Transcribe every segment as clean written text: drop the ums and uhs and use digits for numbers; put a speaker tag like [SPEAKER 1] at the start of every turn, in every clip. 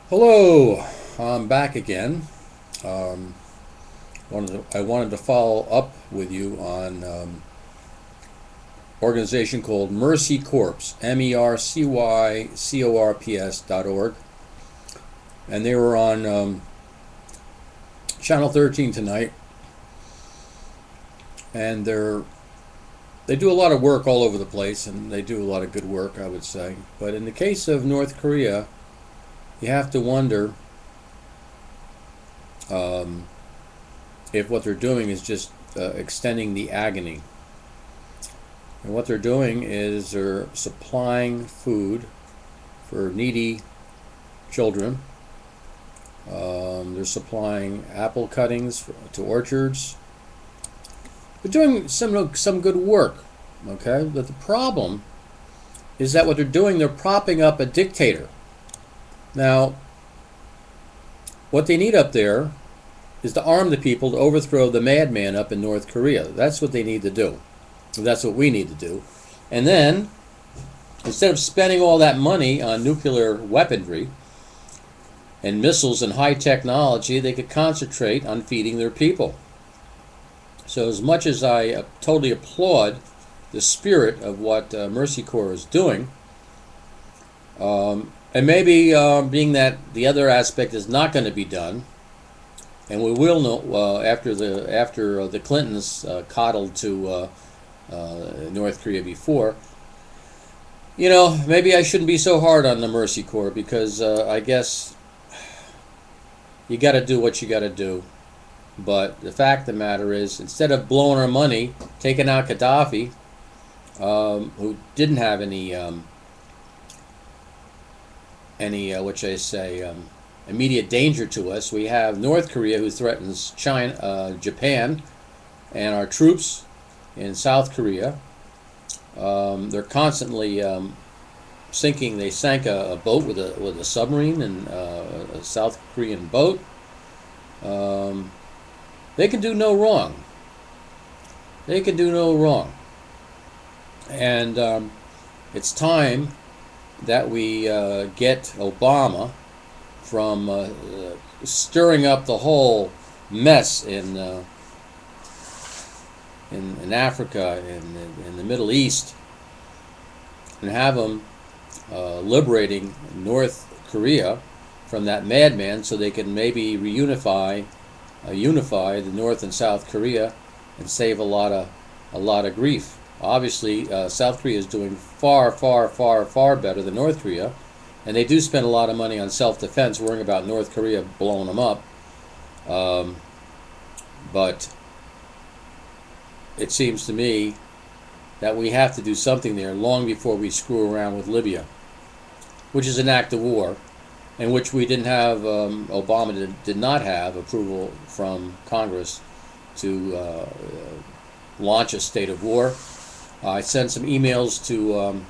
[SPEAKER 1] Hello, I'm back again. Um, I wanted to follow up with you on organization called Mercy Corps, MERCYCORPS.org, and they were on Channel 13 tonight, and they do a lot of work all over the place, and they do a lot of good work, I would say. But in the case of North Korea, you have to wonder um, if what they're doing is just extending the agony. And what they're doing is they're supplying food for needy children. They're supplying apple cuttings to orchards. They're doing some good work, okay? But the problem is that what they're doing, they're propping up a dictator. Now, what they need up there is to arm the people to overthrow the madman up in North Korea. That's what they need to do. That's what we need to do. And then, instead of spending all that money on nuclear weaponry and missiles and high technology, they could concentrate on feeding their people. So as much as I totally applaud the spirit of what Mercy Corps is doing, and maybe being that the other aspect is not going to be done, and we will know after the Clintons coddled to North Korea before. Maybe I shouldn't be so hard on the Mercy Corps because I guess you got to do what you got to do. But the fact of the matter is, instead of blowing our money, taking out Qaddafi, who didn't have any what should I say, immediate danger to us, we have North Korea, who threatens China, Japan, and our troops in South Korea. They're constantly sinking. They sank a boat with a submarine and a South Korean boat. They can do no wrong. They can do no wrong. And it's time that we get Obama from stirring up the whole mess in Africa and in the Middle East, and have him liberating North Korea from that madman, so they can maybe unify the North and South Korea and save a lot of grief. Obviously, South Korea is doing far, far, far, far better than North Korea, and they do spend a lot of money on self-defense, worrying about North Korea blowing them up. But it seems to me that we have to do something there long before we screw around with Libya, which is an act of war, and which we didn't have, Obama did not have approval from Congress to launch a state of war. I sent some emails to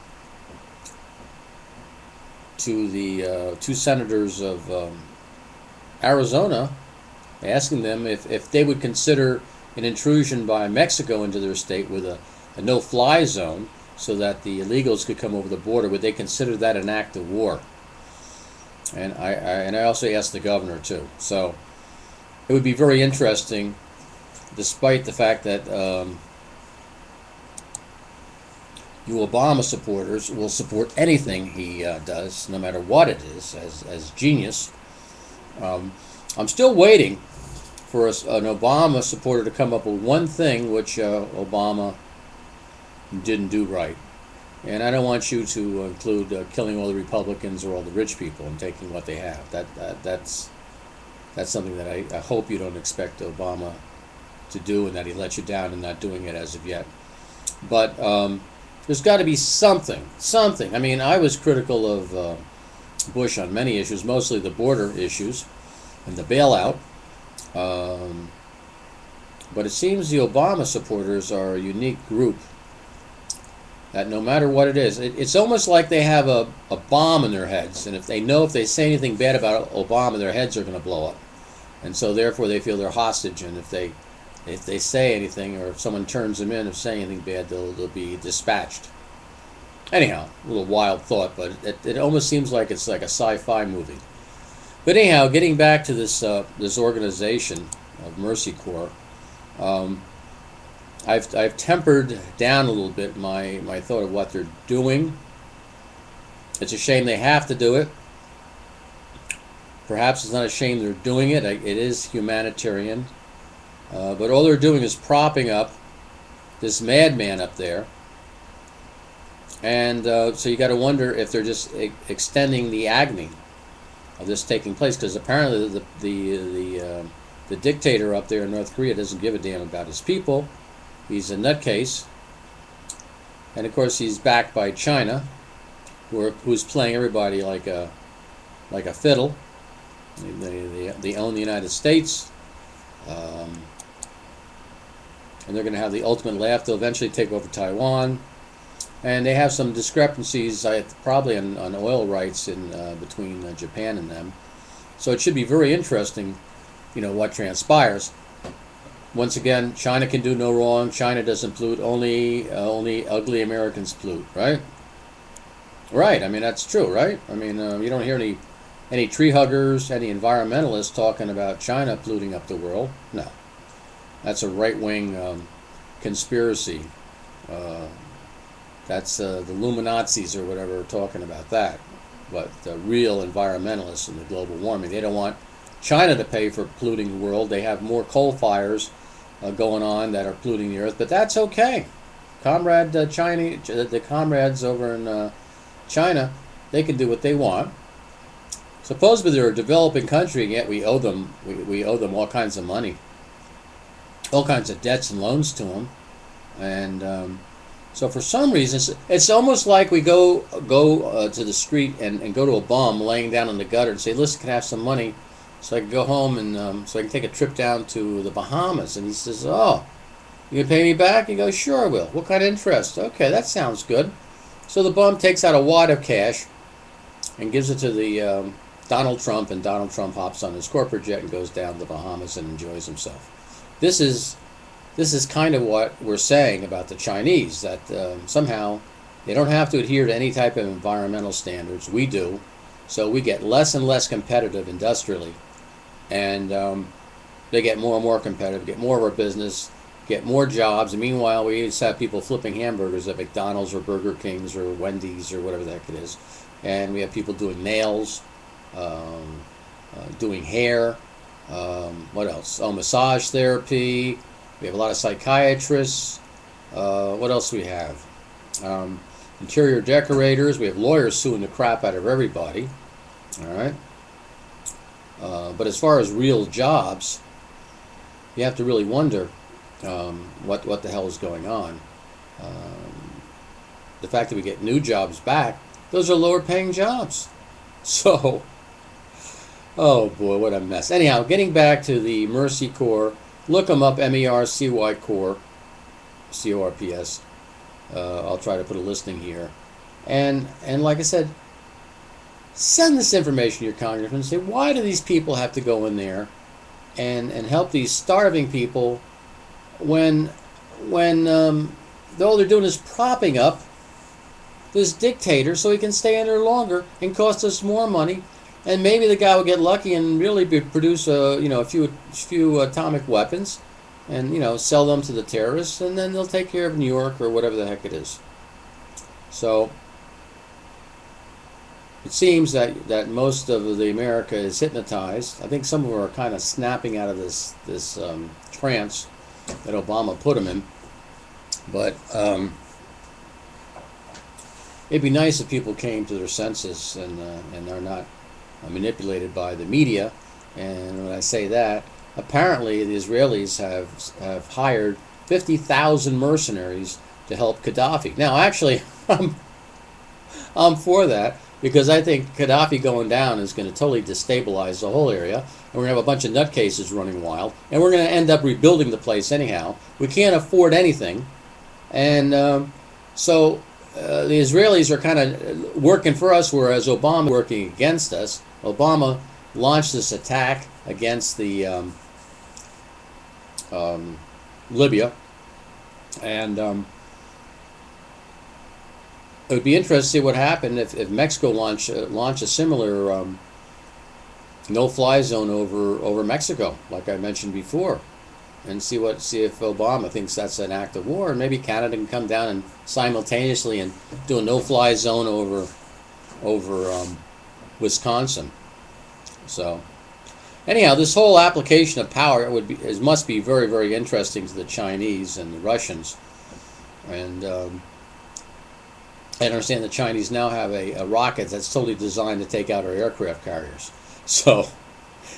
[SPEAKER 1] the two senators of Arizona, asking them if they would consider an intrusion by Mexico into their state with a no-fly zone, so that the illegals could come over the border. Would they consider that an act of war? And I also asked the governor too. So it would be very interesting, despite the fact that you Obama supporters will support anything he does, no matter what it is, as genius. I'm still waiting for an Obama supporter to come up with one thing which Obama didn't do right. And I don't want you to include killing all the Republicans or all the rich people and taking what they have. That's something that I hope you don't expect Obama to do, and that he let you down in not doing it as of yet. But there's got to be something. I mean, I was critical of Bush on many issues, mostly the border issues and the bailout. But it seems the Obama supporters are a unique group, that no matter what it is, it's almost like they have a bomb in their heads, and if they say anything bad about Obama, their heads are going to blow up. And so therefore they feel they're hostage, and if they say anything, or if someone turns them in or say anything bad, they'll be dispatched. Anyhow, a little wild thought, but it almost seems like it's like a sci-fi movie. But anyhow, getting back to this organization of Mercy Corps, um, I've tempered down a little bit my thought of what they're doing. It's a shame they have to do it. Perhaps it's not a shame they're doing it. It is humanitarian. But all they're doing is propping up this madman up there. And so you got to wonder if they're just extending the agony of this taking place, because apparently the dictator up there in North Korea doesn't give a damn about his people. He's a nutcase, and of course he's backed by China, who's playing everybody like a fiddle. They own the United States, and they're going to have the ultimate laugh. They'll eventually take over Taiwan, and they have some discrepancies, probably on oil rights between Japan and them. So it should be very interesting, what transpires. Once again, China can do no wrong. China doesn't pollute. Only ugly Americans pollute, right? Right. I mean, that's true, right? I mean, you don't hear any tree huggers, any environmentalists talking about China polluting up the world. No, that's a right-wing conspiracy. That's the Luminazis or whatever talking about that. But the real environmentalists and the global warming, they don't want China to pay for polluting the world. They have more coal fires going on that are polluting the earth, but that's okay. The comrades over in China, they can do what they want. Supposedly they're a developing country, and yet we owe them all kinds of money, all kinds of debts and loans to them, and so for some reason it's almost like we go to the street and go to a bum laying down in the gutter and say, "Listen, can I have some money so I can go home and so I can take a trip down to the Bahamas?" And he says, "Oh, you can pay me back?" He goes, "Sure I will. What kind of interest?" "Okay, that sounds good." So the bum takes out a wad of cash and gives it to the Donald Trump, and Donald Trump hops on his corporate jet and goes down to the Bahamas and enjoys himself. This is kind of what we're saying about the Chinese, that somehow they don't have to adhere to any type of environmental standards. We do. So we get less and less competitive industrially, and they get more and more competitive, get more of our business, get more jobs, and meanwhile we just have people flipping hamburgers at McDonald's or Burger King's or Wendy's or whatever the heck it is, and we have people doing nails, doing hair, what else? Oh, massage therapy. We have a lot of psychiatrists. What else do we have? Interior decorators. We have lawyers suing the crap out of everybody. All right. But as far as real jobs, you have to really wonder what the hell is going on. The fact that we get new jobs back, those are lower paying jobs. So, oh boy, what a mess. Anyhow, getting back to the Mercy Corps, look them up, MERCY Corps, CORPS. I'll try to put a listing here. And like I said, send this information to your congressman and say, why do these people have to go in there and help these starving people when all they're doing is propping up this dictator so he can stay in there longer and cost us more money, and maybe the guy will get lucky and really produce a few atomic weapons and sell them to the terrorists, and then they'll take care of New York or whatever the heck it is. So it seems that most of the America is hypnotized. I think some of them are kind of snapping out of this trance that Obama put them in, but it'd be nice if people came to their senses and are not manipulated by the media. And when I say that, apparently the Israelis have hired 50,000 mercenaries to help Qaddafi. Now, actually, I'm for that, because I think Qaddafi going down is going to totally destabilize the whole area, and we're going to have a bunch of nutcases running wild, and we're going to end up rebuilding the place anyhow. We can't afford anything, and so the Israelis are kind of working for us, whereas Obama working against us. Obama launched this attack against the Libya, and it would be interesting to see what happened if Mexico launched a similar no-fly zone over Mexico, like I mentioned before, and see if Obama thinks that's an act of war, and maybe Canada can come down and simultaneously and do a no-fly zone over Wisconsin. So anyhow, this whole application of power must be very, very interesting to the Chinese and the Russians, and I understand the Chinese now have a rocket that's totally designed to take out our aircraft carriers. So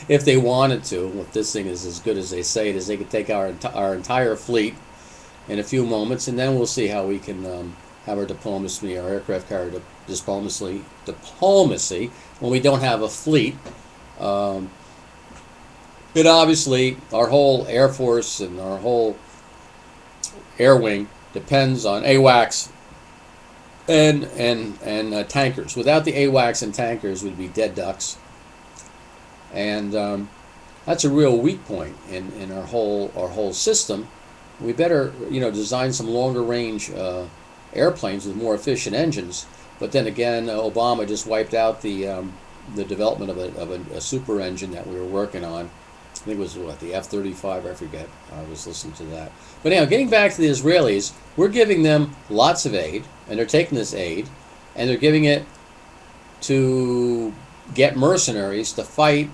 [SPEAKER 1] if they wanted to, if this thing is as good as they say it is, they could take our entire fleet in a few moments, and then we'll see how we can have our diplomacy, our aircraft carrier diplomacy, when we don't have a fleet. But obviously, our whole Air Force and our whole air wing depends on AWACS and tankers. Without the AWACS and tankers, we'd be dead ducks. And that's a real weak point in our whole system. We better design some longer range airplanes with more efficient engines. But then again, Obama just wiped out the development of a super engine that we were working on. I think it was the F-35, I forget. I was listening to that. But anyhow, getting back to the Israelis, we're giving them lots of aid, and they're taking this aid, and they're giving it to get mercenaries to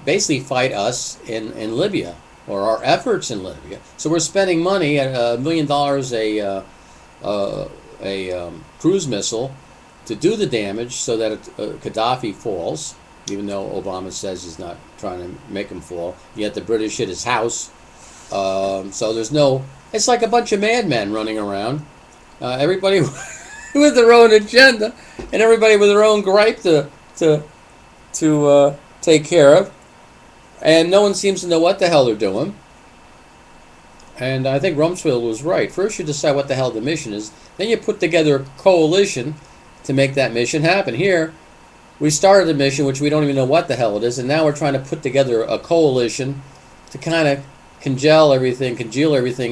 [SPEAKER 1] basically fight us in Libya, or our efforts in Libya. So we're spending money at $1 million a cruise missile to do the damage so that Qaddafi falls, even though Obama says he's not trying to make him fall. Yet the British hit his house. So there's it's like a bunch of madmen running around. Everybody with their own agenda, and everybody with their own gripe to take care of. And no one seems to know what the hell they're doing. And I think Rumsfeld was right. First you decide what the hell the mission is. Then you put together a coalition to make that mission happen. Here, we started a mission which we don't even know what the hell it is, and now we're trying to put together a coalition to kind of congeal everything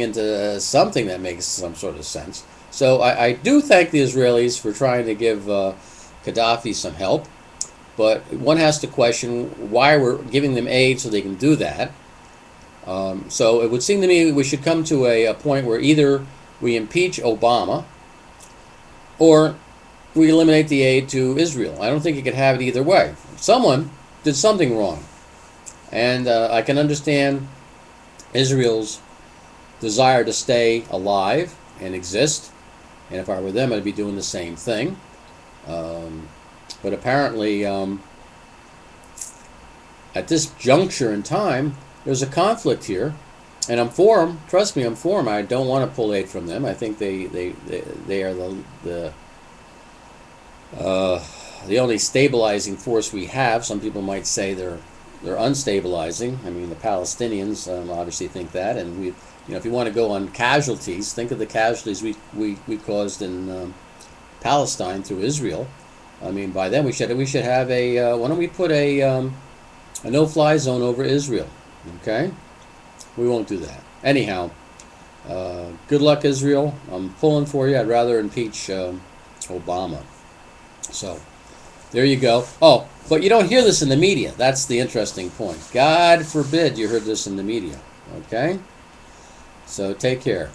[SPEAKER 1] into something that makes some sort of sense. So I do thank the Israelis for trying to give Gaddafi some help, but one has to question why we're giving them aid so they can do that. So it would seem to me we should come to a point where either we impeach Obama or we eliminate the aid to Israel. I don't think you could have it either way. Someone did something wrong. And I can understand Israel's desire to stay alive and exist. And if I were them, I'd be doing the same thing. But apparently, at this juncture in time, there's a conflict here. And I'm for them. Trust me, I'm for them. I don't want to pull aid from them. I think they are the only stabilizing force we have. Some people might say they're unstabilizing. I mean, the Palestinians obviously think that, and if you want to go on casualties, think of the casualties we caused in Palestine through Israel. I mean, by then we should have a why don't we put a no-fly zone over Israel? Okay, we won't do that. Anyhow, good luck, Israel. I'm pulling for you. I'd rather impeach Obama. So, there you go. Oh, but you don't hear this in the media. That's the interesting point. God forbid you heard this in the media. Okay? So, take care.